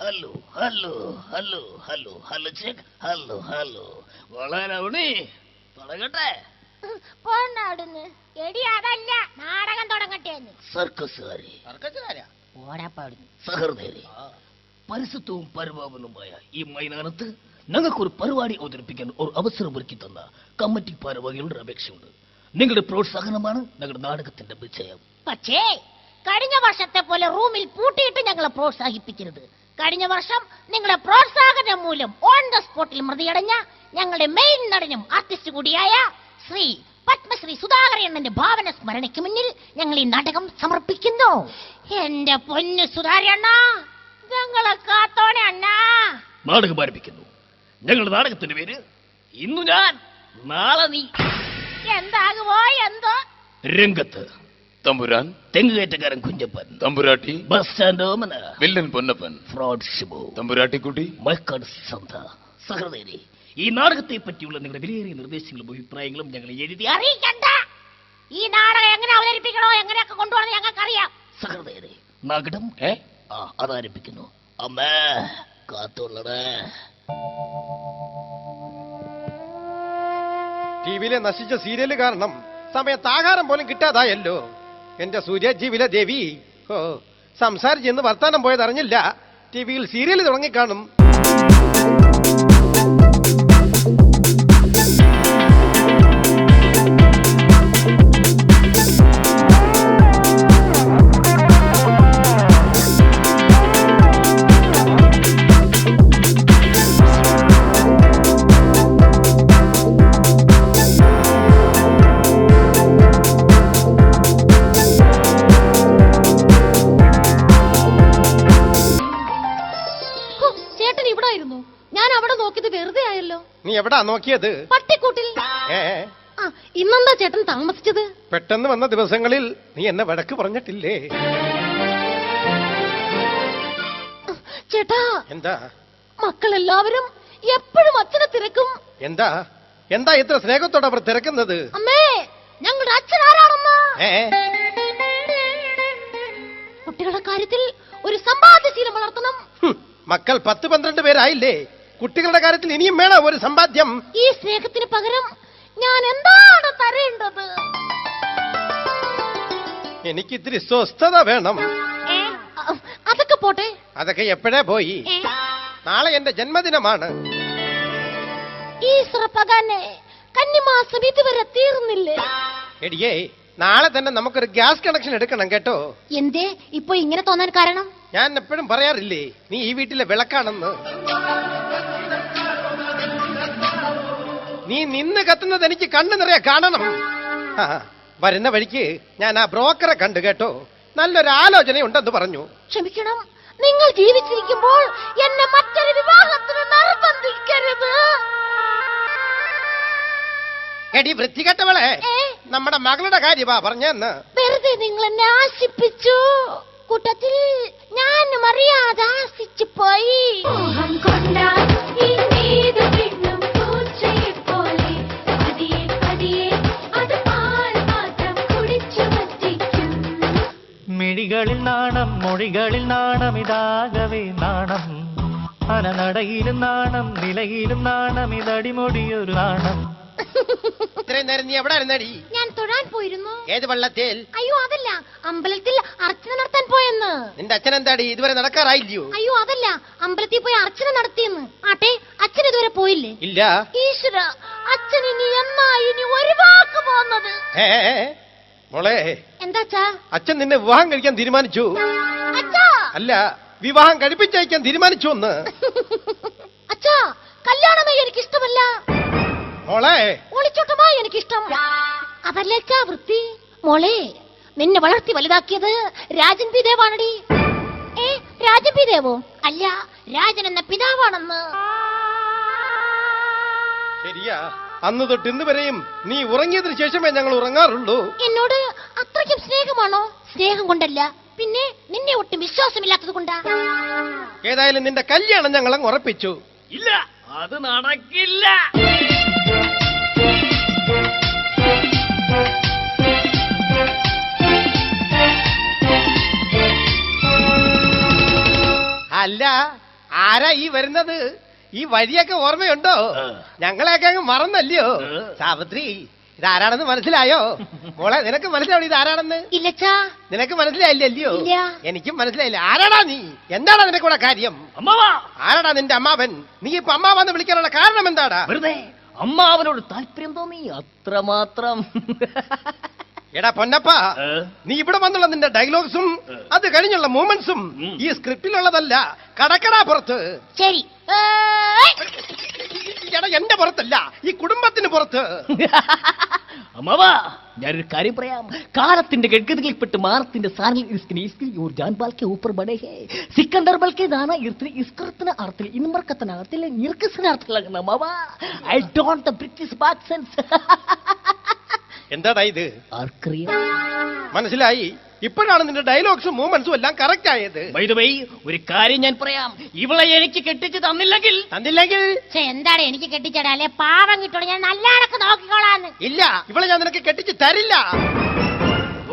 Hello hello hello hello hello check hello hello വളരെ ഉണി തുടങ്ങട്ടെ. പോന്നാടുന്ന് എടി അതല്ല നാടകം തുടങ്ങട്ടെ. സർക്കസുകാരെ സഹൃദയരെ, പരിശുദ്ധവും പരിപാവനവുമായ ഈ മൈതാനത്ത് ഞങ്ങൾക്കൊരു പരിപാടി അവതരിപ്പിക്കാൻ ഒരു അവസരം ഒരുക്കി തന്ന കമ്മിറ്റി ഭാരവാഹികളുടെ അപേക്ഷയുണ്ട്. നിങ്ങളുടെ പ്രോത്സാഹനമാണ് ഞങ്ങളുടെ നാടകത്തിന്റെ വിജയം. പക്ഷേ കഴിഞ്ഞ വർഷത്തെ പോലെ റൂമിൽ പൂട്ടിയിട്ട് ഞങ്ങളെ പ്രോത്സാഹിപ്പിക്കരുത്. കഴിഞ്ഞ വർഷം നിങ്ങളെ പ്രോത്സാഹനം മൂലം ഓൺ ദ സ്പോട്ടിൽ മൃതിയടഞ്ഞ ഞങ്ങളുടെ മെയിൻ നടനും ആർട്ടിസ്റ്റ് കൂടിയായ ശ്രീ പത്മശ്രീ സുധാകരണ്ണന്റെ ഭാവന സ്മരണയ്ക്ക് മുന്നിൽ ഞങ്ങൾ ഈ നാടകം സമർപ്പിക്കുന്നു. എന്റെ പൊന്നു സുധാകരണ്ണ, ഞങ്ങളെ കാത്തോണെ അണ്ണാ. നാടകം ആരംഭിക്കുന്നു. ഞങ്ങളുടെ നാടകത്തിന്റെ പേര് ഇന്നു ഞാൻ നാളെ നീ. എന്താകുമോ എന്തോ. രംഗത്ത് തമ്പുരാൻ, തെങ്ങുകയറ്റക്കാരൻ കുഞ്ഞപ്പൻ, തമ്പുരാട്ടി ബസ് സ്റ്റാൻഡ് ഓമന, വില്ലൻ പൊന്നപ്പൻ, ഫ്രോഡ് ഷിബു, തമ്പുരാട്ടിക്കുട്ടി, മൈക്കാട് സന്ത. സഹൃദയരെ, ഈ നാടകത്തെ പറ്റിയുള്ള നിങ്ങളുടെ വിലയേറിയ നിർദ്ദേശങ്ങളും അഭിപ്രായങ്ങളും ഞങ്ങൾ എഴുതി അറിയിക്കണ്ട. ഈ നാടകം എങ്ങനെ അവതരിപ്പിക്കണോ എങ്ങനെയൊക്കെ കൊണ്ടുപോകണം ഞങ്ങൾക്കറിയാം. സഹൃദയരെ, നാടകം അതാരംഭിക്കുന്നു. അമ്മേ കാത്തുള്ളടേ. ടിവിയിലെ നശിച്ച സീരിയല് കാരണം സമയത്ത് ആഹാരം പോലും കിട്ടാതായല്ലോ. എന്റെ സൂര്യജീവിലെ ദേവി, സംസാരിച്ചെന്ന് വർത്താനം പോയതറിഞ്ഞില്ല. ടിവിയിൽ സീരിയൽ തുടങ്ങിക്കാണും. ഞാൻ അവിടെ നോക്കിയത് വെറുതെ ആയല്ലോ. നീ എവിടാ നോക്കിയത്? പട്ടിക്കൂട്ടിൽ. ഇന്നെന്താ ചേട്ടൻ താമസിച്ചത്? പെട്ടെന്ന് വന്ന ദിവസങ്ങളിൽ നീ എന്നെ വഴക്ക് പറഞ്ഞിട്ടില്ലേ? ചേട്ടാ. എന്താ? മക്കളെല്ലാവരും എപ്പോഴും അച്ഛനെ തിരക്കും. എന്താ എന്താ ഇത്ര സ്നേഹത്തോടെ അവർ തിരക്കുന്നത്? അമ്മേ, ഞങ്ങളുടെ അച്ഛൻ ആരാണെന്ന്. കുട്ടികളുടെ കാര്യത്തിൽ ഒരു സമ്പാദ്യശീലം വളർത്തണം. മക്കൾ 10-12 പേരായില്ലേ? കുട്ടികളുടെ കാര്യത്തിൽ ഇനിയും വേണം ഒരു സമ്പാദ്യം. ഈ സ്നേഹത്തിന് പകരം ഞാൻ എന്താണ് തരേണ്ടത്? എനിക്കിത്തിരി സ്വസ്ഥത വേണം. അതൊക്കെ പോട്ടെ. അതൊക്കെ എപ്പോഴേ പോയി. നാളെ എന്റെ ജന്മദിനമാണ്. ഈ സുറപ്പകാനെ കന്നിമാസം ഇതുവരെ തീർന്നില്ലേ? എടിയേ, നാളെ തന്നെ നമുക്കൊരു ഗ്യാസ് കണക്ഷൻ എടുക്കണം കേട്ടോ. എന്തേ ഇപ്പൊ ഇങ്ങനെ തോന്നാൻ കാരണം? ഞാൻ എപ്പോഴും പറയാറില്ലേ, നീ ഈ വീട്ടിലെ വിളക്കാണെന്ന്. നീ നിന്ന് കത്തുന്നത് എനിക്ക് കണ്ണു നിറയെ കാണണം. വരുന്ന വഴിക്ക് ഞാൻ ആ ബ്രോക്കറെ കണ്ടു കേട്ടോ. നല്ലൊരു ആലോചനയുണ്ടെന്ന് പറഞ്ഞു. ക്ഷമിക്കണം, നിങ്ങൾ ജീവിച്ചിരിക്കുമ്പോൾ എന്നെ മറ്റൊരു വിവാഹത്തിന് നിർബന്ധിക്കരുത്. എടി വൃത്തികെട്ടവളെ, നമ്മുടെ മകളുടെ കാര്യമാ പറഞ്ഞെന്ന്. വെറുതെ നിങ്ങൾ എന്നെ ആശിപ്പിച്ചു. കൂട്ടത്തിൽ ഞാനും അറിയാതെ ആശിച്ചു പോയി. മിഴികളിൽ നാണം, മൊഴികളിൽ നാണം, ഇതാകവേ നാണം. അനനടയിലും നാണം, നിലയിലും നാണം, ഇതടിമൊടിയൊരു നാണം. ഇത്രയും നേരം നീ എവിടെ ഇരുന്നടി? ഞാൻ തൊഴാൻ പോയിരുന്നു. ഏത് വള്ളത്തിൽ? അയ്യോ അതല്ല, അമ്പലത്തിൽ അർച്ചന നടത്താൻ പോയെന്ന്. നിന്റെ അച്ഛൻ എന്താടി ഇതുവരെ നടക്കാറായില്ലയോ? അയ്യോ അതല്ല, അമ്പലത്തിൽ പോയി അർച്ചന നടത്തിയെന്ന്. ആട്ടെ, അച്ഛൻ ഇതുവരെ പോയില്ലേ? ഇല്ല. ഈശ്വര, അച്ഛൻ ഇനി ഇനി ഒരു വാക്ക് പോന്നത്. മോളെ, എന്താച്ചാ? അച്ഛൻ നിന്നെ വിവാഹം കഴിക്കാൻ തീരുമാനിച്ചു. അല്ല, വിവാഹം കഴിപ്പിച്ചയക്കാൻ തീരുമാനിച്ചു എന്ന്. അച്ഛാ, കല്യാണമേ എനിക്ക് ഇഷ്ടമല്ല. മോളെ, ഒളിച്ചോട്ടമായി എനിക്കിഷ്ടം. അതല്ലേക്കാ വൃത്തി. മോളെ, നിന്നെ വളർത്തി വലുതാക്കിയത് രാജൻ പി ദേവാണടി. രാജൻ പി ദേവോ? അല്ല, രാജൻ എന്ന പിതാവാണെന്ന്. ശരിയാ, അന്ന് തൊട്ട് ഇന്ന് വരെയും നീ ഉറങ്ങിയതിനു ശേഷമേ ഞങ്ങൾ ഉറങ്ങാറുള്ളൂ. എന്നോട് അത്രയ്ക്കും സ്നേഹമാണോ? സ്നേഹം കൊണ്ടല്ല, പിന്നെ നിന്നെ ഒട്ടും വിശ്വാസമില്ലാത്തത് കൊണ്ടാ. ഏതായാലും നിന്റെ കല്യാണം ഞങ്ങൾ അങ്ങ് ഉറപ്പിച്ചു. ഇല്ല, അത് നടക്കില്ല. അല്ല, ആരാ ഈ വരുന്നത്? ഈ വഴിയൊക്കെ ഓർമ്മയുണ്ടോ? ഞങ്ങളെയൊക്കെ അങ്ങ് മറന്നല്ലയോ? സാവിത്രി, ഇതാരാണെന്ന് മനസ്സിലായോ? മോളെ, നിനക്ക് മനസ്സിലാവണം ഇതാരാണെന്ന്? ഇല്ലച്ചാ. നിനക്ക് മനസ്സിലായില്ലല്ലയോ? ഇല്ല. എനിക്കും മനസ്സിലായില്ല. ആരാടാ നീ? എന്താടാ നിനക്കൂടെ കാര്യം? അമ്മാവാ, ആരാടാ നിന്റെ അമ്മാവൻ? നീ ഇപ്പൊ അമ്മാവെന്ന് വിളിക്കാനുള്ള കാരണം എന്താടാ? വെറുതെ അമ്മാവനോട് താല്പര്യം തോന്നി, അത്രമാത്രം. എടാ പൊന്നപ്പ, നീ ഇവിടെ വന്നുള്ള നിന്റെ ഡയലോഗ്സും അത് കഴിഞ്ഞുള്ള മൂമെന്റ്സും ഈ സ്ക്രിപ്റ്റിലുള്ളതല്ല, കടക്കടാ പുറത്ത്. ശരി. എടാ, എന്റെ പുറത്തല്ല, ഈ കുടുംബത്തിന് പുറത്ത്. അമ്മാവാ, ഞാനൊരു കാര്യം പറയാം. കാലത്തിന്റെ ഗഡ്ഗതികളിൽപ്പെട്ട് മാനത്തിന്റെ സാരൽ ജാൻപാൽക്കെ ഊപ്പർ ബടേ ഹേ സിക്കന്ദർ ബൽക്കെ ദാന ഇർത്തിനി ഇസ്കർത്തന അർത്ഥത്തിൽ ഇൻമർക്കത്തന അർത്ഥത്തിൽ നിർക്കസന അർത്ഥത്തിലാകുന്ന അമ്മാവാ. I don't the British accent. എന്താടാ ഇത്? ആർക്കറിയാം? മനസ്സിലായി. ഇപ്പോഴാണ് നിന്റെ ഡയലോഗ്സും മൂവ്മെന്റ്സും എല്ലാം കറക്റ്റ് ആയത്. ബൈ ദ വേ, ഒരു കാര്യം ഞാൻ പറയാം. ഇവളെ എനിക്ക് കെട്ടിച്ച് തന്നില്ലെങ്കിൽ എന്താണ് എനിക്ക് കെട്ടിച്ചടാ? അല്ലെ പാവം കിട്ടോളൂ, ഞാൻ നല്ലവണ്ണം നോക്കിക്കോളാന്ന്. ഇല്ല, ഇവളെ ഞാൻ നിനക്ക് കെട്ടിച്ച് തരില്ല.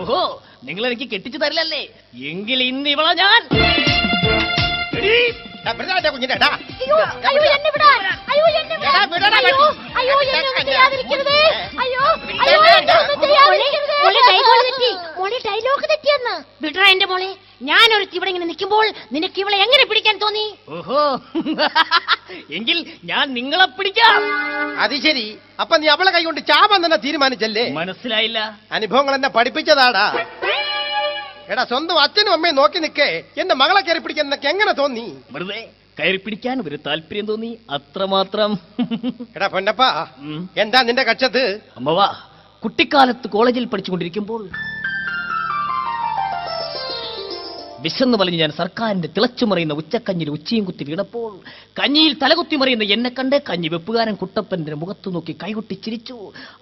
ഓഹോ, നിങ്ങൾ എനിക്ക് കെട്ടിച്ചു തരില്ലല്ലേ? എങ്കിൽ ഇന്ന് ഇവളെ ഞാൻ കുഞ്ഞിന്റെ അയ്യോ, അയ്യോ, എന്നെ വിടാൻ. അയ്യോ, എന്നെ വിടാൻ. അയ്യോ, അയ്യോ, എന്നെ ഒന്നും ചെയ്യാതിരിക്കരുതേ. അയ്യോ, അയ്യോ, എന്നെ ഒന്നും ചെയ്യാതിരിക്കരുതേ. മോളെ ഡയലോഗ് തെറ്റിയെന്ന് വിടറാ എന്റെ മോളെ. ഞാനൊരു ഇവിടെ ഇങ്ങനെ നിൽക്കുമ്പോൾ നിനക്ക് ഇവളെ എങ്ങനെ പിടിക്കാൻ തോന്നി? ഓഹോ, എങ്കിൽ ഞാൻ നിങ്ങളെ പിടിക്കാം. അത് ശരി. അപ്പൊ നീ അവളെ കൈകൊണ്ട് ചാവാൻ തന്നെ തീരുമാനിച്ചല്ലേ? മനസ്സിലായില്ല. അനുഭവങ്ങൾ എന്നെ പഠിപ്പിച്ചതാടാ. എടാ, സ്വന്തം അച്ഛനും അമ്മയും നോക്കി നിൽക്കേ എന്റെ മകളെ കയറി പിടിക്കാൻ നിനക്ക് എങ്ങനെ തോന്നി? വെറുതെ കയറി പിടിക്കാൻ ഒരു താല്പര്യം തോന്നി, അത്രമാത്രം. എടാ പൊന്നപ്പ, എന്താ നിന്റെ കക്ഷത്ത്? അമ്മവാ, കുട്ടിക്കാലത്ത് കോളേജിൽ പഠിച്ചുകൊണ്ടിരിക്കുമ്പോൾ വിശന്നു പറഞ്ഞ് ഞാൻ സർക്കാരിന്റെ തിളച്ചുമറിയുന്ന ഉച്ചക്കഞ്ഞിൽ ഉച്ചയും കുത്തി വീണപ്പോൾ കഞ്ഞിയിൽ തലകുത്തി മറിയുന്ന എന്നെ കണ്ട് കഞ്ഞി വെപ്പുകാരൻ കുട്ടപ്പന്റെ മുഖത്തു നോക്കി കൈകൊട്ടി ചിരിച്ചു.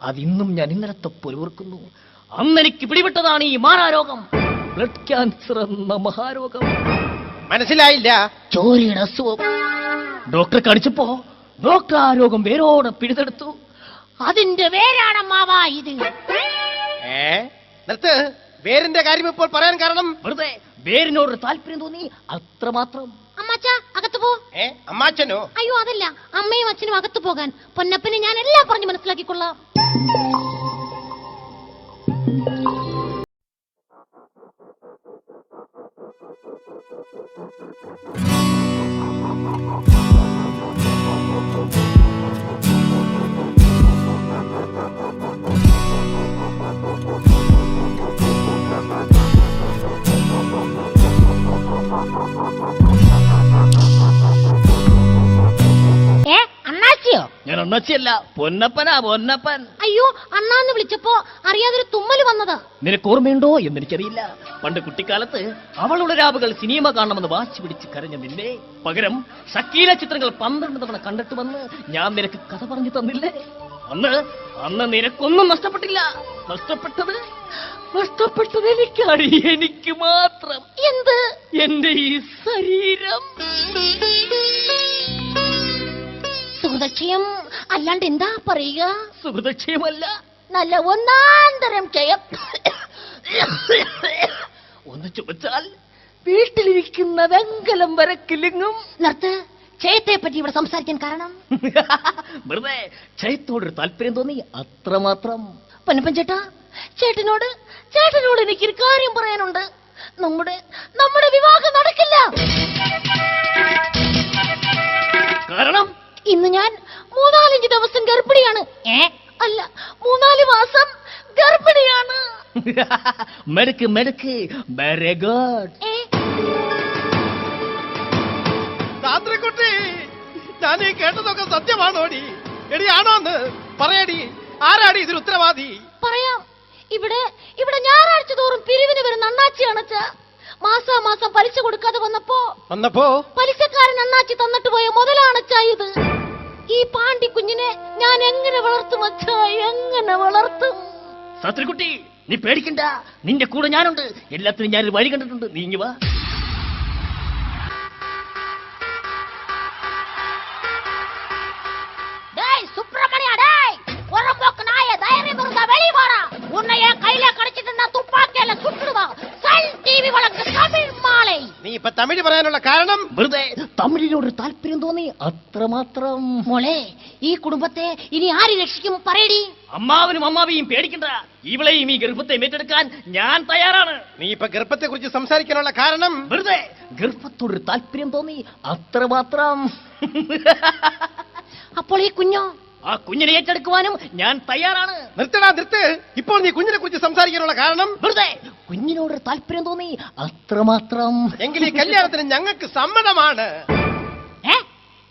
അതിന്നും ഞാൻ ഇന്നലത്തെ പോലെ ഓർക്കുന്നു. അന്ന് എനിക്ക് പിടിപെട്ടതാണ് ഈ മാറാരോഗം, ബ്ലഡ് ക്യാൻസർ എന്ന മഹാരോഗം. മനസ്സിലായില്ല. ചോരയുടെ അസുഖം. ഡോക്ടറെ കാണിച്ചപ്പോ ഡോക്ടർ ആ രോഗം വേരോടെ പിഴുതെടുത്തു. അതിന്റെ വേരാണമ്മാവാ ഇത്. നിർത്ത്. വേരിന്റെ കാര്യം ഇപ്പോൾ പറയാൻ കാരണം? വെറുതെ വേരിനോട് താല്പര്യം തോന്നി, അത്രമാത്രം. അമ്മാച്ച, അകത്ത് പോ. അമ്മാച്ചനോ? അയ്യോ, അതല്ല, അമ്മയും അച്ഛനും അകത്ത് പോകാൻ. പൊന്നപ്പനെ ഞാൻ എല്ലാം പറഞ്ഞു മനസ്സിലാക്കിക്കൊള്ളാം. ഞാൻ അണ്ണാച്ചിയല്ല, പൊന്നപ്പനാ, പൊന്നപ്പൻ. അയ്യോ, അണ്ണാന്ന് വിളിച്ചപ്പോ അറിയാതൊരു തുമ്മല് വന്നതാ. നിനക്ക് ഓർമ്മയുണ്ടോ എന്ന് എനിക്കറിയില്ല. പണ്ട് കുട്ടിക്കാലത്ത് അവളുടെ രാവുകൾ സിനിമ കാണണമെന്ന് വാശി പിടിച്ച് കരഞ്ഞ നിന്നെ പകരം ഷക്കീല ചിത്രങ്ങൾ 12 തവണ കണ്ടിട്ട് വന്ന് ഞാൻ നിനക്ക് കഥ പറഞ്ഞു തന്നില്ലേ? അന്ന് നിനക്കൊന്നും നഷ്ടപ്പെട്ടില്ല. നഷ്ടപ്പെട്ടത് എനിക്കാണ്, എനിക്ക് മാത്രം. എന്ത്? എന്റെ ഈ ശരീരം. സുഹൃദക്ഷയം അല്ലാണ്ട് എന്താ പറയുക? സുഹൃദക്ഷയമല്ല, നല്ല ഒന്നാന്തരം ക്ഷയം. ഒന്ന് ചോദിച്ചാൽ വീട്ടിലിരിക്കുന്ന വെങ്കലം വരെ കിലുങ്ങും. നിർത്ത്. ക്ഷയത്തെ പറ്റി ഇവിടെ സംസാരിക്കാൻ കാരണം? വെറുതെ ക്ഷയത്തോടൊരു താല്പര്യം തോന്നി, അത്രമാത്രം. പൊന്നപ്പൻ ചേട്ടാ, ചേട്ടനോട് എനിക്കൊരു കാര്യം പറയാനുണ്ട്. നമ്മുടെ വിവാഹം നടക്കില്ല. കാരണം ഇന്ന് ഞാൻ 3-4 ദിവസം ഗർഭിണിയാണ്. അല്ല, 3-4 മാസം ഗർഭിണിയാണ്. മെടുക്ക് വെരി ഗുഡ്. സാത്രിക്കുട്ടി, ഞാൻ ഈ കേട്ടതൊക്കെ സത്യമാണോടി? എടി, ആണോന്ന് പറയടി. ആരാടി ഇതിന് ഉത്തരവാദി? പറയാം. ഇവിടെ ഞായറാഴ്ച തോറും പിരിവിന് വരുന്ന അണ്ണാച്ചിയാണച്ച. മാസാമാസം പലിശ കൊടുക്കാതെ വന്നപ്പോ പലിശക്കാരൻ അണ്ണാച്ചി തന്നിട്ട് പോയ മുതലാണച്ചാ ഇത്. ഈ പാണ്ടി കുഞ്ഞിനെ ഞാൻ എങ്ങനെ വളർത്തും അച്ഛാ, എങ്ങനെ വളർത്തും? സാത്രിക്കുട്ടി, നീ പേടിക്കണ്ട, നിന്റെ കൂടെ ഞാനുണ്ട്. എല്ലാത്തിനും ഞാനൊരു വഴി കണ്ടിട്ടുണ്ട്. നീ ഇങ്ങ് വാ. சுப்பிரமணியா, டேய், புறம்போக்கு நாய, தைரியம் இருந்தா வெளிய வாடா. உன்னை என் கையில கடிச்சிட்டு நான் துப்பாக்கியால சுட்டுடுவா. സൺ ടിവി വഴക്ക് തമിഴ് മാളை. നീ ഇപ്പൊ തമിഴ് പറയാനുള്ള കാരണം? വെറുതെ തമിഴിനോട് താല്പര്യം തോന്നി അത്രമാത്രം. മോളെ, ഈ കുടുംബത്തെ ഇനി ആര് രക്ഷിക്കും പറയടി? അമ്മാവനും അമ്മാവിയും പേടിക്കണ്ട, ഇവളെയും ഈ ഗർഭത്തെ ഏറ്റെടുക്കാൻ ഞാൻ തയ്യാറാണ്. നീ ഇപ്പൊ ഗർഭത്തെ കുറിച്ച് സംസാരിക്കാനുള്ള കാരണം? വെറുതെ ഗർഭത്തോട് താല്പര്യം തോന്നി അത്രമാത്രം. അപ്പോൾ ഈ കുഞ്ഞോ? ആ കുഞ്ഞിനെ ഏറ്റെടുക്കുവാനും ഞാൻ തയ്യാറാണ്. നിർത്തടാ നിർത്ത്. ഇപ്പോൾ നീ കുഞ്ഞിനെ കുറിച്ച് സംസാരിക്കാനുള്ള കാരണം? വെറുതെ കുഞ്ഞിനോട് താല്പര്യം തോന്നി അത്രമാത്രം. എങ്കിൽ ഈ കല്യാണത്തിന് ഞങ്ങൾക്ക് സമ്മതമാണ്.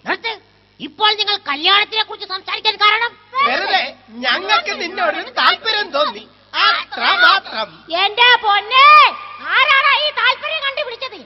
നിർത്ത്. ഇപ്പോൾ നിങ്ങൾ കല്യാണത്തിനെ കുറിച്ച് സംസാരിക്കാൻ കാരണം? വെറുതെ ഞങ്ങൾക്ക് നിന്നോട് താല്പര്യം തോന്നി അത്രമാത്രം. എന്റെ പൊന്നെ, ആരാണ് ഈ താല്പര്യം കണ്ടുപിടിച്ചത്?